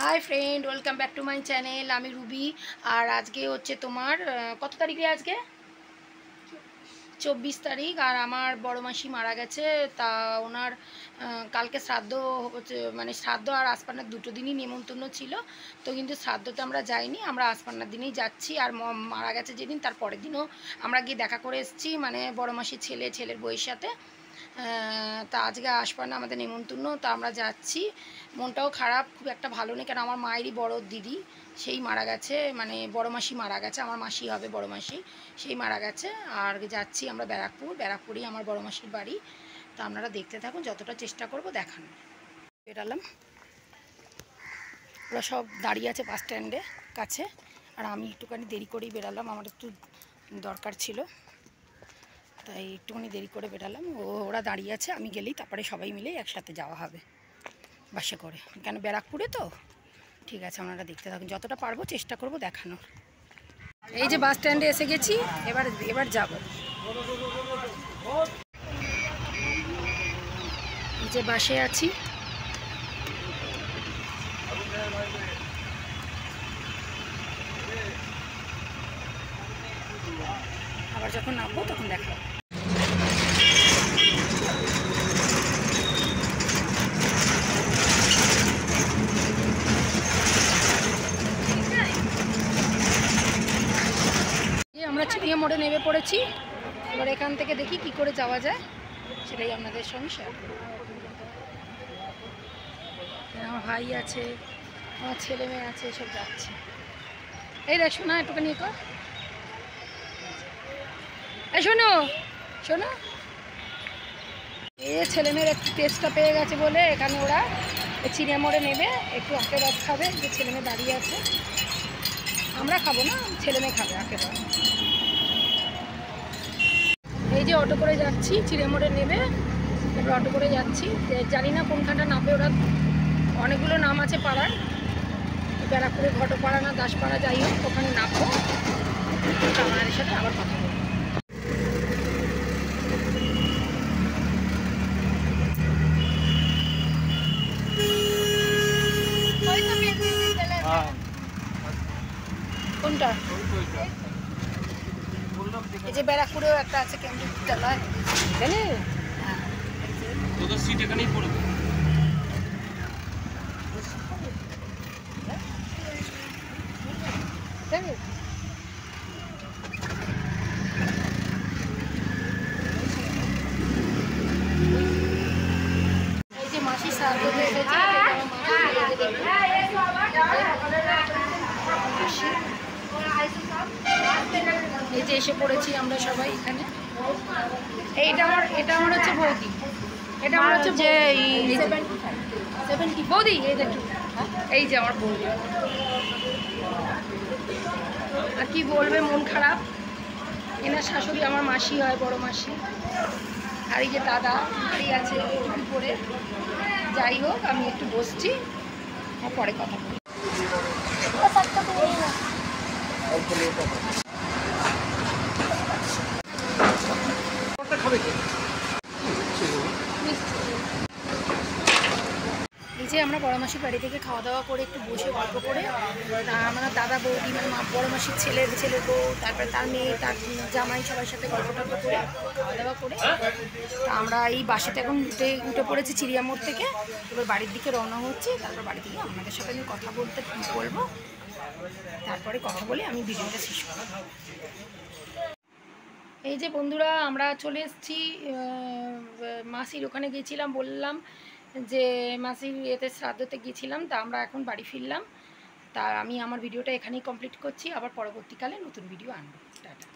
Hi friend welcome back to my channel आमी Ruby और आज के होच्छे तुम्हार कत तारीखे आज के 24 तारीख और आमार बड़ो मासी मारा गेछे ता ओनार कालके श्राद्ध माने श्राद्ध और आसपान्नार दुटो दिनई नेमन्तन्न छिलो तो किन्तु श्राद्धते आमरा जाइनी आमरा आसपान्नार दिनेई जाচ্ছি और मारा गेछे जेदिन तार परेर दिनও आमरा गिये देखा करे एसेছি माने बड़ो मासिर छेले छेलेर बउयेर साथे ता आज के आसपान्ना आमादेर नेमन्तन्न तो आमरा जाচ্ছি मनटाও खाराप खूब एक भालो नेই कारण आमार मायेरই बड़ो दिदी সেই মারা গেছে মানে বড় মাসি মারা গেছে আমার মাসি হবে বড় মাসি সেই মারা গেছে আর যাচ্ছি আমরা ব্যারাকপুরেই আমার বড় মাসির বাড়ি তো আপনারা দেখতে থাকুন যতটা চেষ্টা করব দেখানোর বেরালাম ওরা সব দাঁড়িয়ে আছে বাস স্ট্যান্ডে কাছে আর আমি একটুখানি দেরি করেই বেরালাম আমার একটু দরকার ছিল তাই একটুখানি দেরি করে বেরালাম ওরা দাঁড়িয়ে আছে আমি গেলেই তারপরে সবাই মিলে একসাথে যাওয়া হবে বাসে করে কেন ব্যারাকপুরে তো ঠিক আছে আপনারা দেখতে থাকুন যতটা পারবো চেষ্টা করব দেখানোর এই যে বাস স্ট্যান্ডে এসে গেছি এবার যাব এই যে বাসে আছি আবার যখন নামবো তখন দেখা হবে আমরা চিড়িয়া মোড়ে নেমে পড়েছি এবার এখান থেকে দেখি কি করে যাওয়া যায় সেটাই আপনাদের সঙ্গে শেয়ার করব আমার ভাই আছে আমার ছেলে মেয়ে আছে সব যাচ্ছে এই দেখ শোনা একটুখানি কর এই শোনো শোনো এই ছেলে মেয়ের একটু টেস্টটা পেয়ে গেছে বলে এখানে ওরা চিড়িয়া মোড়ে নেবে একটু আখেরবাদ খাবে যে ছেলে মেয়ে দাঁড়িয়ে আছে আমরা খাবো না ছেলে মেয়ে খাবে আখেরবাদ এই যে অটো করে যাচ্ছি চিড়িয়া মোড়ে নেবে এবার অটো করে যাচ্ছি জানি না কোনখানটা নামবে ওরা অনেকগুলো নাম আছে পাড়ার ব্যারাকপুরে ঘটপাড়া না দাসপাড়া যাই হোক ওখানে নামবো আমাদের সাথে আবার কথা বলবো কোনটা এই যে ব্যারাকপুরেও একটা আছে কেন্দ্রীয় বিদ্যালয় জানে তোদের সিট এখানেই পড়বে এই যে মাসি শ্রাদ্ধ হয়েছে এই যে এসে পড়েছি আমরা সবাই এখানে এটা আমার হচ্ছে বৌদি এটা আমার হচ্ছে যে 70 বৌদি এই দেখো এই যে আমার বৌদি আর কি বলবে মন খারাপ এনার শাশুড়ি আমার মাসি হয় বড় মাসি আর এই যে দাদা বাড়ি আছে টুপি পরে যাই হোক আমি একটু বসছি আর পরে কথা বলবো এই যে আমরা বড় মাসির বাড়ি থেকে খাওয়া দাওয়া করে একটু বসে গল্প করে আমরা দাদা বৌদি মানে বড় মাসির ছেলের বউ তারপরে তার মেয়ে তার জামাই সবার সাথে গল্প টল্প করে খাওয়া দাওয়া করে তা আমরা এই বাসেতে এখন উঠে পড়েছি চিড়িয়া মোড় থেকে এবার বাড়ির দিকে রওনা হচ্ছি তারপর বাড়ি থেকে আপনাদের সাথে আমি কথা বলবো তারপরে কথা বলে আমি ভিডিওটা শেষ করব এই যে বন্ধুরা আমরা চলে এসেছি মাসির ওখানে গিয়েছিলাম বললাম যে মাসির এতে শ্রাদ্ধতে গিয়েছিলাম তা আমরা এখন বাড়ি ফিরলাম তা আমি আমার ভিডিওটা এখানেই কমপ্লিট করছি আবার পরবর্তীকালে নতুন ভিডিও আনবো টাটা।